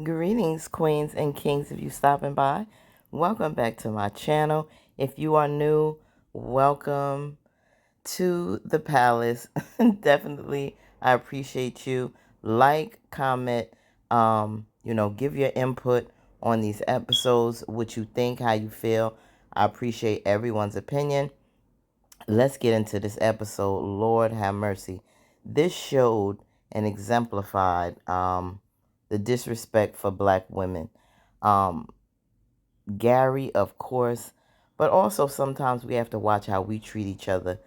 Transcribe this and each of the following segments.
Greetings, queens and kings, if you stopping by. Welcome back to my channel. If you are new, welcome to the palace. Definitely, I appreciate you. Like, comment, give your input on these episodes, what you think, how you feel. I appreciate everyone's opinion. Let's get into this episode. Lord have mercy. This showed and exemplified the disrespect for black women. Um, Gary, of course, but also sometimes we have to watch how we treat each other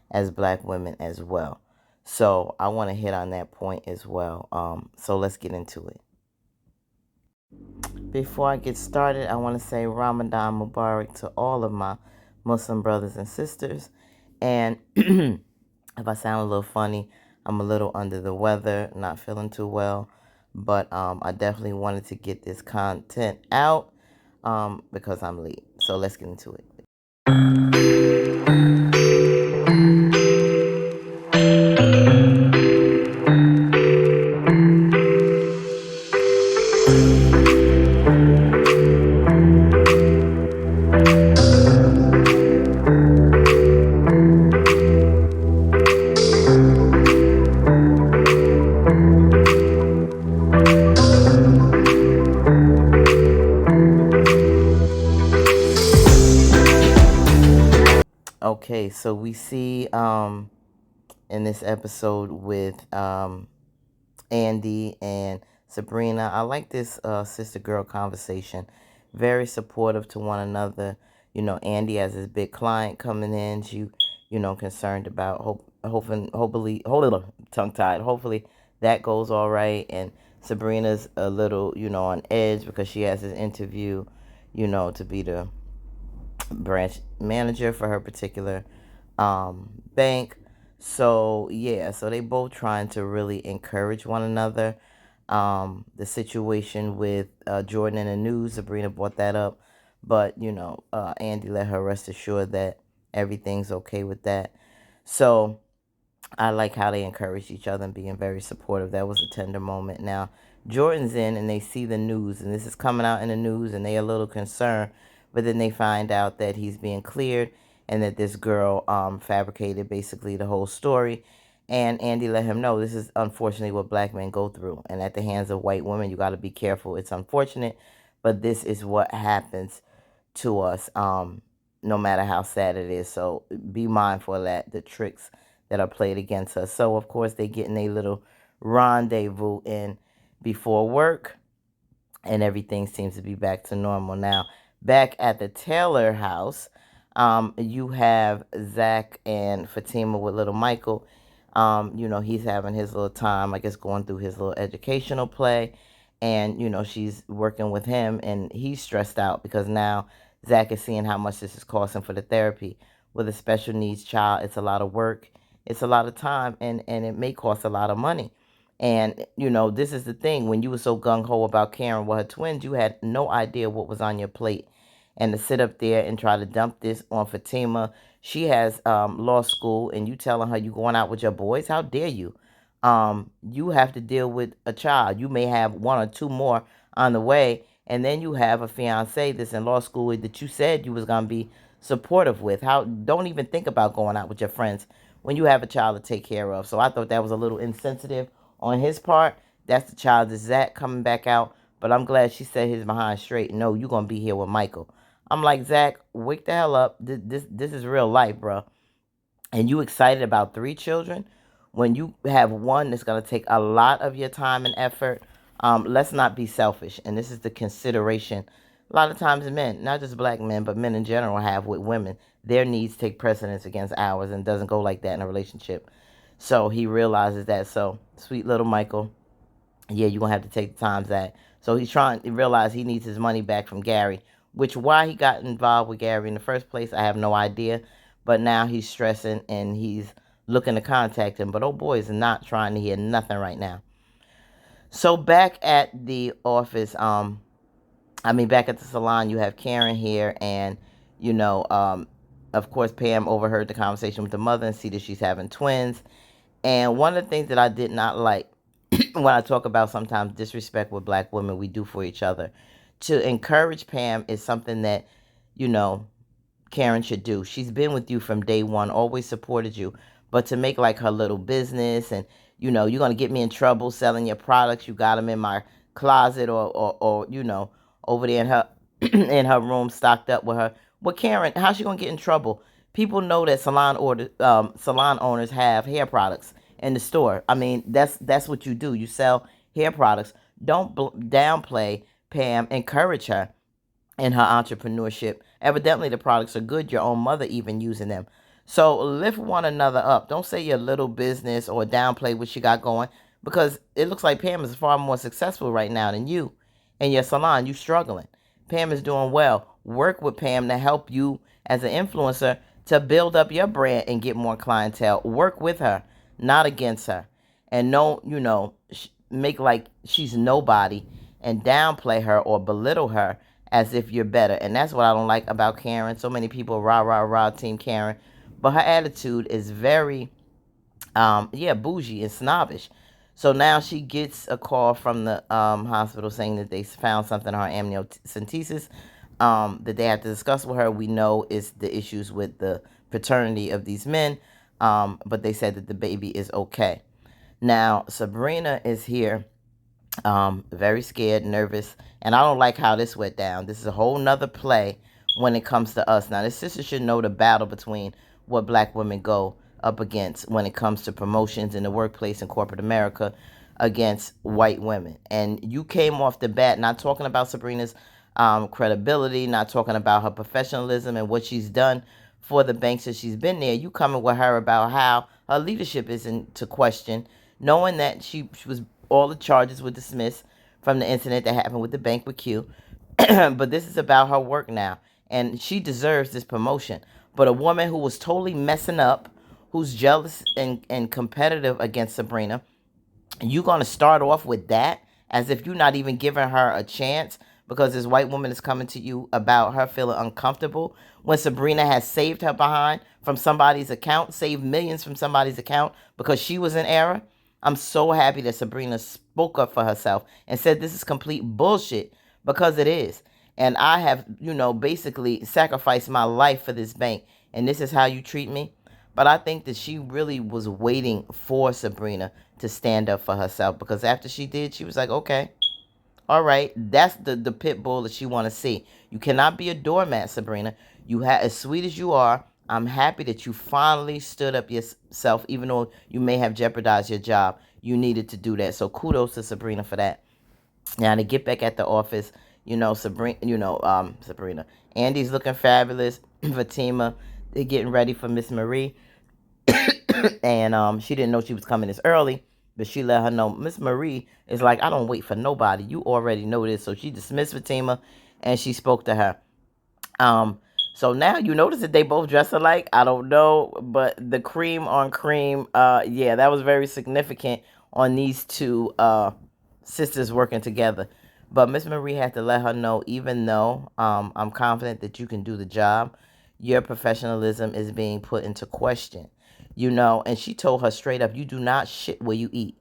as black women as well. So I want to hit on that point as well. So let's get into it. Before I get started, I want to say Ramadan Mubarak to all of my Muslim brothers and sisters. And if I sound a little funny, I'm a little under the weather, not feeling too well. But I definitely wanted to get this content out because I'm late. So let's get into it. Okay, so we see in this episode with Andy and Sabrina. I like this sister girl conversation. Very supportive to one another. Andy has his big client coming in. She, concerned about hopefully, hold it, tongue tied. Hopefully that goes all right. And Sabrina's a little, on edge because she has this interview, to be the branch manager for her particular bank. So yeah, so they both trying to really encourage one another. The situation with Jordan in the news, Sabrina brought that up, but Andy let her rest assured that everything's okay with that. So I like how they encourage each other and being very supportive. That was a tender moment. Now Jordan's in and they see the news, and this is coming out in the news, and they a little concerned, but then they find out that he's being cleared and that this girl fabricated basically the whole story. And Andy let him know this is unfortunately what black men go through, and at the hands of white women, you got to be careful. It's unfortunate, but this is what happens to us, no matter how sad it is. So be mindful of that, the tricks that are played against us. So of course they get in a little rendezvous in before work, and everything seems to be back to normal. Now, back at the Taylor house, you have Zach and Fatima with little Michael. He's having his little time, I guess, going through his little educational play. And, she's working with him, and he's stressed out because now Zach is seeing how much this is costing for the therapy. With a special needs child, it's a lot of work, it's a lot of time, and it may cost a lot of money. And, this is the thing. When you were so gung-ho about Karen with her twins, you had no idea what was on your plate. And to sit up there and try to dump this on Fatima, she has law school, and you telling her you going out with your boys? How dare you? You have to deal with a child. You may have one or two more on the way, and then you have a fiance that's in law school that you said you was going to be supportive with. Don't even think about going out with your friends when you have a child to take care of. So I thought that was a little insensitive on his part. That's the child is Zach coming back out. But I'm glad she said his behind straight. No, you're going to be here with Michael. I'm like, Zach, wake the hell up. This is real life, bro. And you excited about 3 children when you have one that's going to take a lot of your time and effort. Let's not be selfish. And this is the consideration a lot of times men, not just black men, but men in general have with women. Their needs take precedence against ours, and doesn't go like that in a relationship. So he realizes that. So sweet little Michael, yeah, you're going to have to take the times that. So he's trying to realize he needs his money back from Gary, which why he got involved with Gary in the first place, I have no idea. But now he's stressing and he's looking to contact him. But oh boy, is not trying to hear nothing right now. So back at the office, back at the salon, you have Karen here, and of course, Pam overheard the conversation with the mother and see that she's having twins. And one of the things that I did not like when I talk about sometimes disrespect with black women we do for each other. To encourage Pam is something that, you know, Karen should do. She's been with you from day one, always supported you. But to make like her little business and, you're going to get me in trouble selling your products. You got them in my closet or over there in her in her room stocked up with her. Well, Karen, how's she going to get in trouble? People know that salon owners have hair products in the store. I mean, that's what you do. You sell hair products. Don't downplay Pam. Encourage her in her entrepreneurship. Evidently, the products are good. Your own mother even using them. So lift one another up. Don't say your little business or downplay what you got going, because it looks like Pam is far more successful right now than you in your salon. You struggling. Pam is doing well. Work with Pam to help you as an influencer to build up your brand and get more clientele. Work with her, not against her. And don't, make like she's nobody and downplay her or belittle her as if you're better. And that's what I don't like about Karen. So many people rah, rah, rah, team Karen. But her attitude is very, bougie and snobbish. So now she gets a call from the hospital saying that they found something in her amniocentesis that they have to discuss with her. We know is the issues with the paternity of these men, but they said that the baby is okay. Now, Sabrina is here, very scared, nervous, and I don't like how this went down. This is a whole nother play when it comes to us. Now, the sister should know the battle between what black women go up against when it comes to promotions in the workplace in corporate America against white women. And you came off the bat not talking about Sabrina's credibility, not talking about her professionalism and what she's done for the banks that she's been there. You coming with her about how her leadership is into question, knowing that she was all the charges were dismissed from the incident that happened with the bank with Q. But this is about her work now, and she deserves this promotion. But a woman who was totally messing up, who's jealous and competitive against Sabrina, you going to start off with that as if you're not even giving her a chance because this white woman is coming to you about her feeling uncomfortable when Sabrina has saved her behind from somebody's account, saved millions from somebody's account because she was in error. I'm so happy that Sabrina spoke up for herself and said this is complete bullshit, because it is. And I have, basically sacrificed my life for this bank, and this is how you treat me. But I think that she really was waiting for Sabrina to stand up for herself, because after she did, she was like, okay, all right, that's the pit bull that she want to see. You cannot be a doormat, Sabrina. As sweet as you are, I'm happy that you finally stood up yourself, even though you may have jeopardized your job. You needed to do that. So kudos to Sabrina for that. Now to get back at the office, Sabrina. Andy's looking fabulous. Fatima, they're getting ready for Miss Marie. And she didn't know she was coming this early, but she let her know. Miss Marie is like, I don't wait for nobody. You already know this. So she dismissed Fatima and she spoke to her. So now you notice that they both dress alike. I don't know, but the cream on cream, yeah, that was very significant on these two sisters working together. But Miss Marie had to let her know, even though I'm confident that you can do the job, your professionalism is being put into question. And she told her straight up, you do not shit where you eat.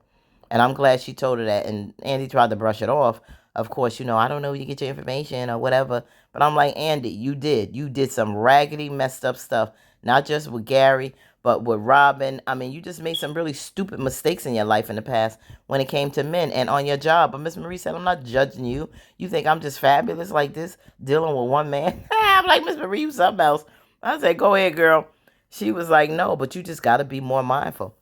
And I'm glad she told her that. And Andy tried to brush it off. Of course, I don't know where you get your information or whatever. But I'm like, Andy, you did. You did some raggedy, messed up stuff. Not just with Gary, but with Robin. I mean, you just made some really stupid mistakes in your life in the past when it came to men and on your job. But Miss Marie said, I'm not judging you. You think I'm just fabulous like this, dealing with one man? I'm like, Miss Marie, you something else. I said, go ahead, girl. She was like, no, but you just got to be more mindful.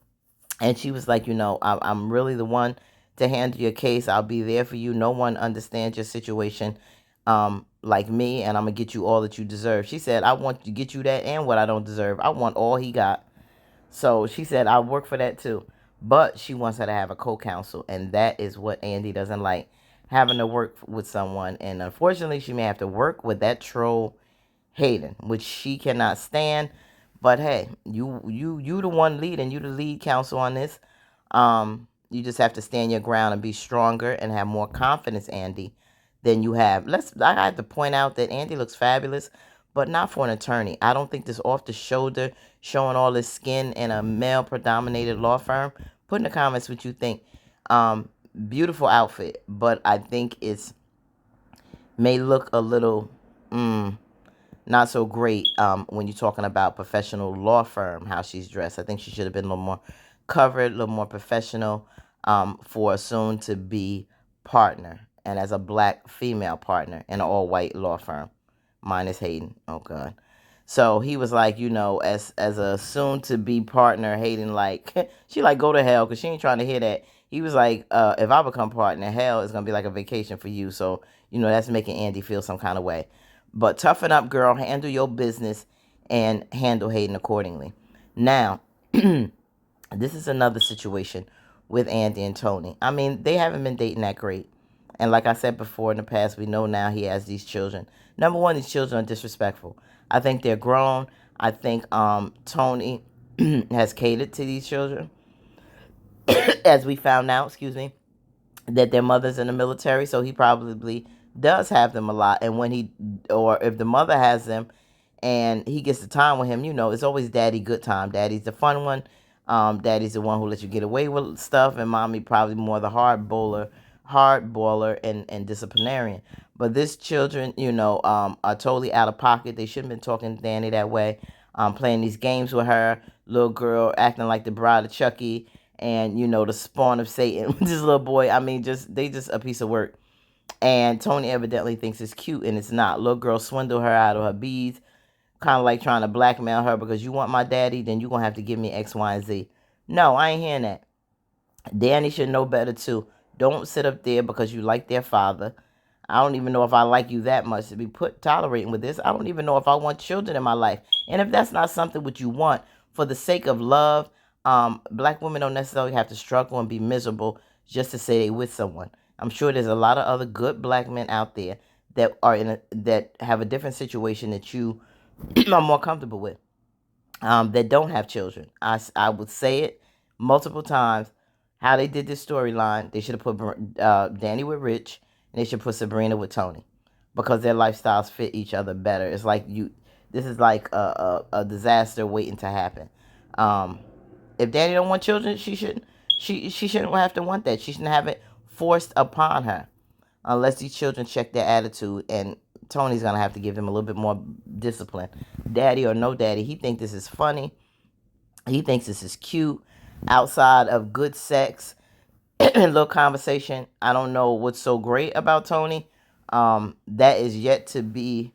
And she was like, I'm really the one to handle your case. I'll be there for you. No one understands your situation like me, and I'm going to get you all that you deserve. She said, I want to get you that and what I don't deserve. I want all he got. So she said, I'll work for that too. But she wants her to have a co-counsel, and that is what Andy doesn't like, having to work with someone. And unfortunately, she may have to work with that troll Hayden, which she cannot stand. But hey, you the one leading, you the lead counsel on this. You just have to stand your ground and be stronger and have more confidence, Andy, than you have. I have to point out that Andy looks fabulous, but not for an attorney. I don't think this off the shoulder, showing all his skin in a male predominated law firm. Put in the comments what you think. Um, Beautiful outfit, but I think it's may look a little not so great when you're talking about professional law firm, how she's dressed. I think she should have been a little more covered, a little more professional for a soon to be partner, and as a black female partner in an all white law firm. Minus Hayden. Oh God. So he was like, as a soon to be partner, Hayden like she like go to hell because she ain't trying to hear that. He was like, if I become partner, hell is gonna be like a vacation for you. So that's making Andy feel some kind of way. But toughen up, girl. Handle your business and handle Hayden accordingly. Now, this is another situation with Andy and Tony. I mean, they haven't been dating that great. And like I said before in the past, we know now he has these children. Number one, these children are disrespectful. I think they're grown. I think Tony has catered to these children, as we found out, excuse me, that their mother's in the military, so he probably does have them a lot. And or if the mother has them and he gets the time with him, it's always daddy good time. Daddy's the fun one. Daddy's the one who lets you get away with stuff, and mommy probably more the hard boiler and disciplinarian. But this children, are totally out of pocket. They shouldn't have been talking to Danny that way. Playing these games with her, little girl acting like the bride of Chucky, and the spawn of Satan. This little boy, I mean, they just a piece of work. And Tony evidently thinks it's cute, and it's not. Little girl swindle her out of her beads, kind of like trying to blackmail her because you want my daddy, then you're gonna have to give me X, Y, and Z. No, I ain't hearing that. Danny should know better too. Don't sit up there because you like their father. I don't even know if I like you that much to be tolerating with this. I don't even know if I want children in my life. And if that's not something what you want for the sake of love, black women don't necessarily have to struggle and be miserable just to say they with someone. I'm sure there's a lot of other good black men out there that are that have a different situation that you are more comfortable with, that don't have children. I would say it multiple times. How they did this storyline, they should have put Danny with Rich, and they should put Sabrina with Tony, because their lifestyles fit each other better. It's like this is like a disaster waiting to happen. If Danny don't want children, she shouldn't have to want that. She shouldn't have it forced upon her, unless these children check their attitude. And Tony's gonna have to give them a little bit more discipline. Daddy or no daddy, he thinks this is funny. He thinks this is cute. Outside of good sex and little conversation, I don't know what's so great about Tony. That is yet to be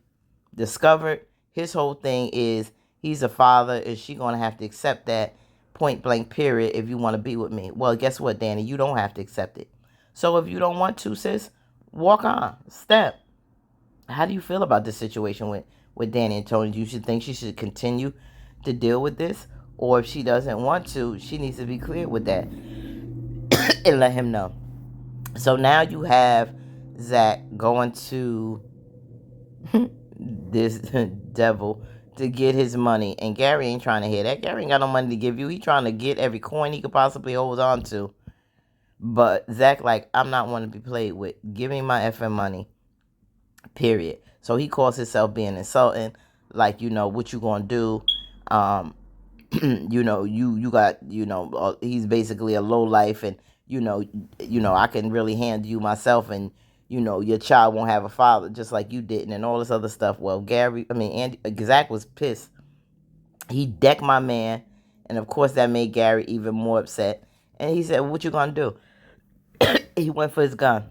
discovered. His whole thing is he's a father, and she's gonna have to accept that, point blank period, if you want to be with me. Well, guess what, Danny? You don't have to accept it. So if you don't want to, sis, walk on. Step. How do you feel about this situation with Danny and Tony? Do you think she should continue to deal with this? Or if she doesn't want to, she needs to be clear with that and let him know. So now you have Zach going to this devil to get his money. And Gary ain't trying to hear that. Gary ain't got no money to give you. He trying to get every coin he could possibly hold on to. But Zach like, I'm not one to be played with. Give me my effing money. Period. So he calls himself being insulting. Like, what you gonna do? You got, he's basically a low life, and I can really handle you myself, and your child won't have a father just like you didn't, and all this other stuff. Well, Andy, Zach was pissed. He decked my man, and of course that made Gary even more upset. And he said, "What you gonna do?" He went for his gun,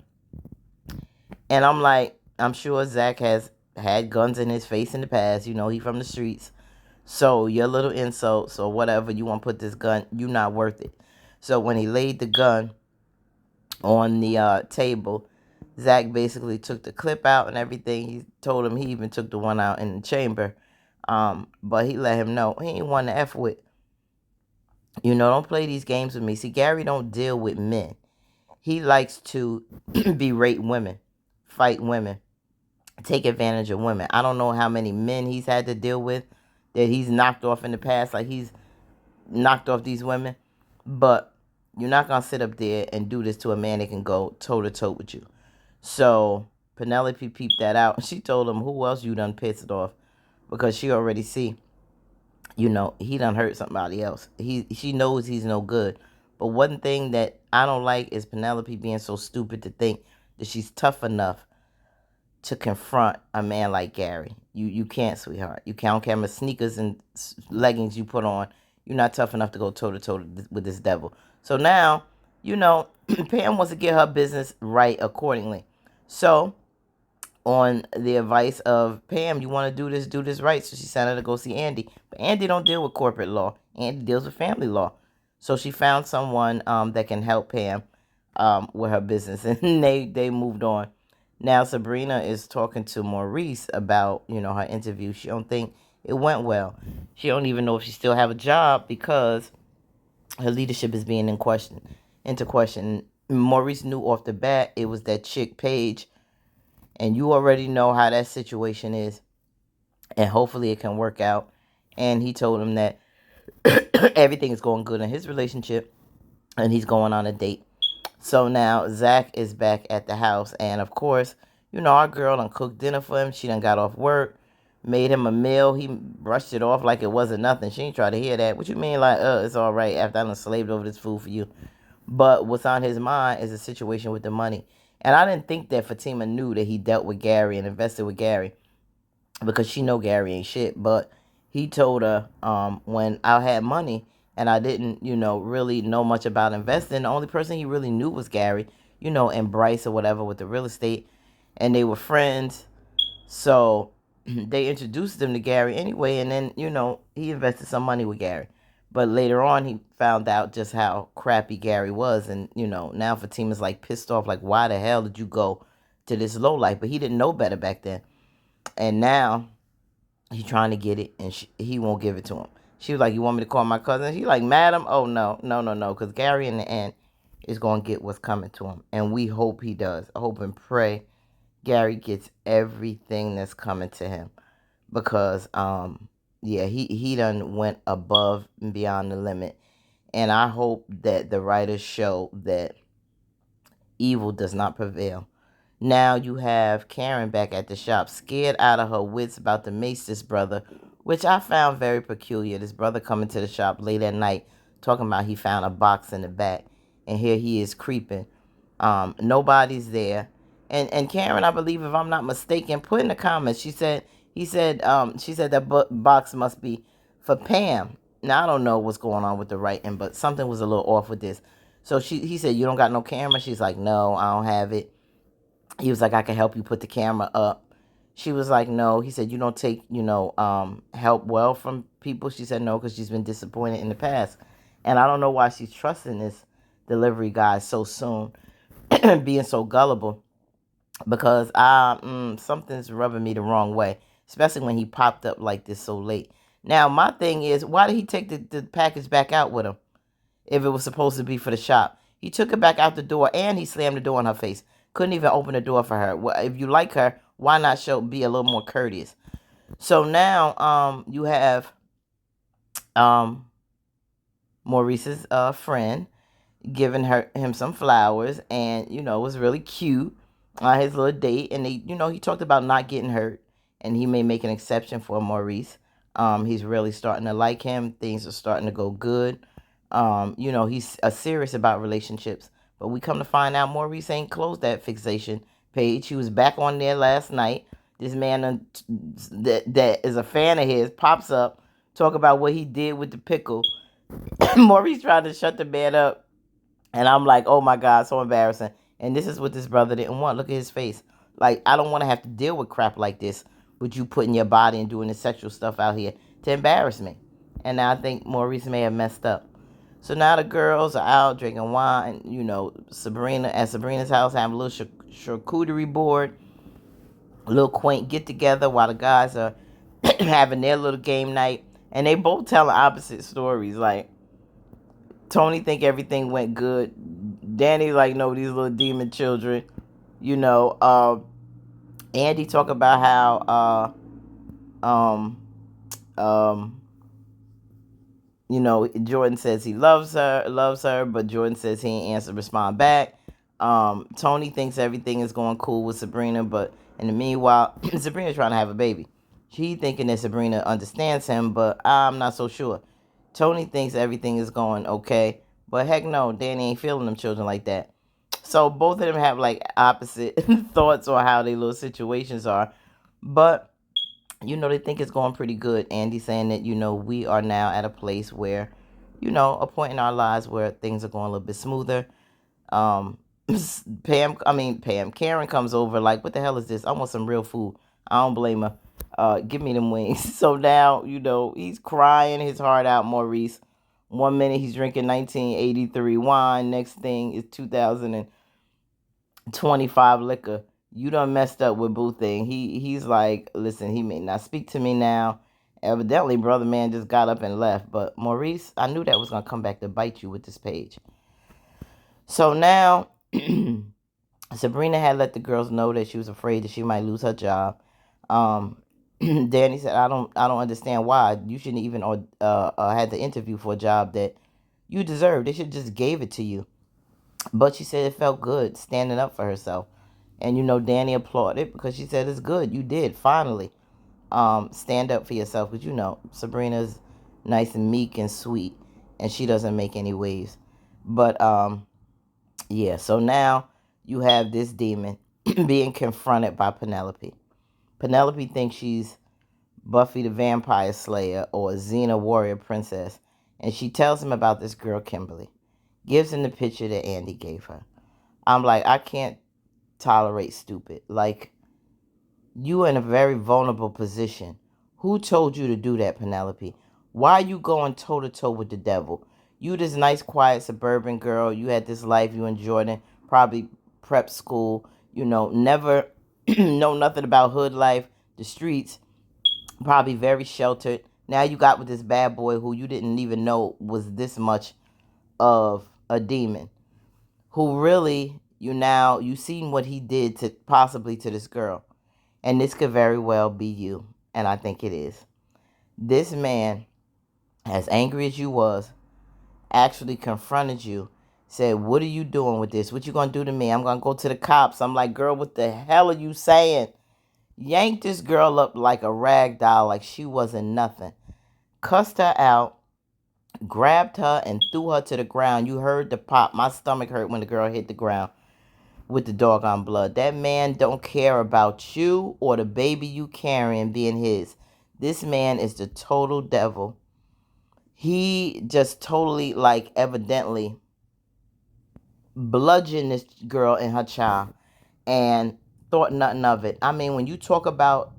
and I'm like, I'm sure Zach has had guns in his face in the past. He from the streets. So your little insults or whatever, you want to put this gun, you're not worth it. So when he laid the gun on the table, Zach basically took the clip out and everything. He told him he even took the one out in the chamber. But he let him know he ain't one to F with. Don't play these games with me. See, Gary don't deal with men. He likes to berate women, fight women, take advantage of women. I don't know how many men he's had to deal with that he's knocked off in the past. Like, he's knocked off these women. But you're not going to sit up there and do this to a man that can go toe-to-toe with you. So Penelope peeped that out. She told him, who else you done pissed off? Because she already see, he done hurt somebody else. She knows he's no good. But one thing that I don't like is Penelope being so stupid to think that she's tough enough to confront a man like Gary. You can't, sweetheart. You can't. I don't care how much sneakers and leggings you put on. You're not tough enough to go toe to toe with this devil. So now, Pam wants to get her business right accordingly. So, on the advice of Pam, you want to do this right. So she sent her to go see Andy. But Andy don't deal with corporate law. Andy deals with family law. So she found someone that can help Pam with her business, and they moved on. Now Sabrina is talking to Maurice about her interview. She don't think it went well. She don't even know if she still have a job because her leadership is being into question. Maurice knew off the bat it was that chick Paige, and you already know how that situation is, and hopefully it can work out. And he told him that everything is going good in his relationship, and he's going on a date. So now Zach is back at the house, and of course, our girl done cooked dinner for him. She done got off work, made him a meal. He brushed it off like it wasn't nothing. She ain't try to hear that. What you mean, like, it's all right after I done slaved over this food for you? But what's on his mind is a situation with the money. And I didn't think that Fatima knew that he dealt with Gary and invested with Gary, because she know Gary ain't shit. But he told her when I had money and I didn't, really know much about investing, the only person he really knew was Gary, and Bryce or whatever with the real estate. And they were friends. So they introduced him to Gary anyway. And then, he invested some money with Gary. But later on, he found out just how crappy Gary was. And, now Fatima's like pissed off, like, why the hell did you go to this low life? But he didn't know better back then. And now he's trying to get it, and he won't give it to him. She was like, you want me to call my cousin? He's like, madam? Oh, no, no, no, no. Because Gary in the end is going to get what's coming to him. And we hope he does. I hope and pray Gary gets everything that's coming to him. Because, yeah, he done went above and beyond the limit. And I hope that the writers show that evil does not prevail. Now you have Karen back at the shop, scared out of her wits about to mace this brother, which I found very peculiar. This brother coming to the shop late at night, talking about he found a box in the back, and here he is creeping. Nobody's there, and Karen, I believe, if I'm not mistaken, put in the comments. She said she said that box must be for Pam. Now I don't know what's going on with the writing, but something was a little off with this. So he said, you don't got no camera? She's like, no, I don't have it. He was like, I can help you put the camera up. She was like, no. He said, you don't take, help well from people. She said no, because she's been disappointed in the past. And I don't know why she's trusting this delivery guy so soon, being so gullible, because something's rubbing me the wrong way, especially when he popped up like this so late. Now, my thing is, why did he take the package back out with him if it was supposed to be for the shop? He took it back out the door, and he slammed the door in her face. Couldn't even open the door for her. Well, if you like her, why not be a little more courteous? So now you have Maurice's friend giving him some flowers, and it was really cute. His little date, and he talked about not getting hurt, and he may make an exception for Maurice. He's really starting to like him. Things are starting to go good. He's serious about relationships. But we come to find out Maurice ain't closed that fixation page. He was back on there last night. This man that is a fan of his pops up, talk about what he did with the pickle. Maurice tried to shut the man up. And I'm like, oh my God, so embarrassing. And this is what this brother didn't want. Look at his face. Like, I don't want to have to deal with crap like this, with you putting your body and doing the sexual stuff out here to embarrass me. And now I think Maurice may have messed up. So now the girls are out drinking wine. Sabrina at Sabrina's house having a little charcuterie board, a little quaint get together while the guys are having their little game night. And they both telling opposite stories. Like, Tony think everything went good. Danny's like, no, these little demon children. Andy talk about how Jordan says he loves her, but Jordan says he ain't respond back. Tony thinks everything is going cool with Sabrina, but in the meanwhile, Sabrina's trying to have a baby. She thinking that Sabrina understands him, but I'm not so sure. Tony thinks everything is going okay, But heck no, Danny ain't feeling them children like that. So both of them have like opposite thoughts on how their little situations are. But they think it's going pretty good. Andy saying that, we are now at a place where, a point in our lives where things are going a little bit smoother. Um, Karen comes over like, what the hell is this? I want some real food. I don't blame her. Give me them wings. So now, he's crying his heart out, Maurice. 1 minute he's drinking 1983 wine. Next thing is 2025 liquor. You done messed up with boo thing. He's like, listen, he may not speak to me now. Evidently, brother man just got up and left. But Maurice, I knew that was gonna come back to bite you with this page. So now Sabrina had let the girls know that she was afraid that she might lose her job. Danny said, I don't understand why. You shouldn't even had the interview for a job that you deserve. They should just gave it to you. But she said it felt good standing up for herself. And Danny applauded because she said it's good. You did finally stand up for yourself. Because Sabrina's nice and meek and sweet, and she doesn't make any waves. But yeah. So now you have this demon being confronted by Penelope. Penelope thinks she's Buffy the Vampire Slayer or Xena Warrior Princess, and she tells him about this girl Kimberly. Gives him the picture that Andy gave her. I'm like, I can't tolerate stupid. Like, you are in a very vulnerable position. Who told you to do that, Penelope? Why are you going toe to toe with the devil? You this nice, quiet suburban girl. You had this life. You enjoyed it. Probably prep school. Never know nothing about hood life, the streets. Probably very sheltered. Now you got with this bad boy who you didn't even know was this much of a demon. Who really, you seen what he did to possibly to this girl. And this could very well be you. And I think it is. This man, as angry as you was, actually confronted you, said, what are you doing with this? What you gonna do to me? I'm gonna go to the cops. I'm like, girl, what the hell are you saying? Yanked this girl up like a rag doll, like she wasn't nothing. Cussed her out, grabbed her and threw her to the ground. You heard the pop. My stomach hurt when the girl hit the ground with the doggone blood. That man don't care about you or the baby you carrying being his. This man is the total devil. He just totally, like, evidently bludgeoned this girl and her child and thought nothing of it. I mean, when you talk about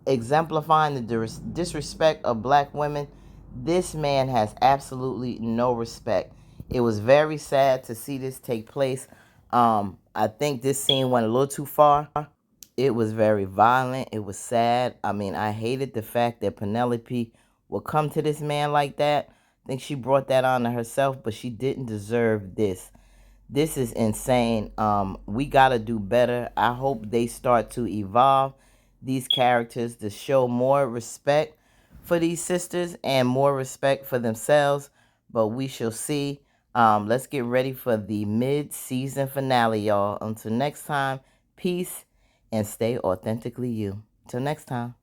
exemplifying the disrespect of black women, this man has absolutely no respect. It was very sad to see this take place. I think this scene went a little too far. It was very violent. It was sad. I mean, I hated the fact that Penelope would come to this man like that. I think she brought that on to herself, but she didn't deserve this. This is insane. We gotta do better. I hope they start to evolve these characters to show more respect for these sisters and more respect for themselves. But we shall see. Let's get ready for the mid-season finale, y'all. Until next time, peace and stay authentically you. Till next time.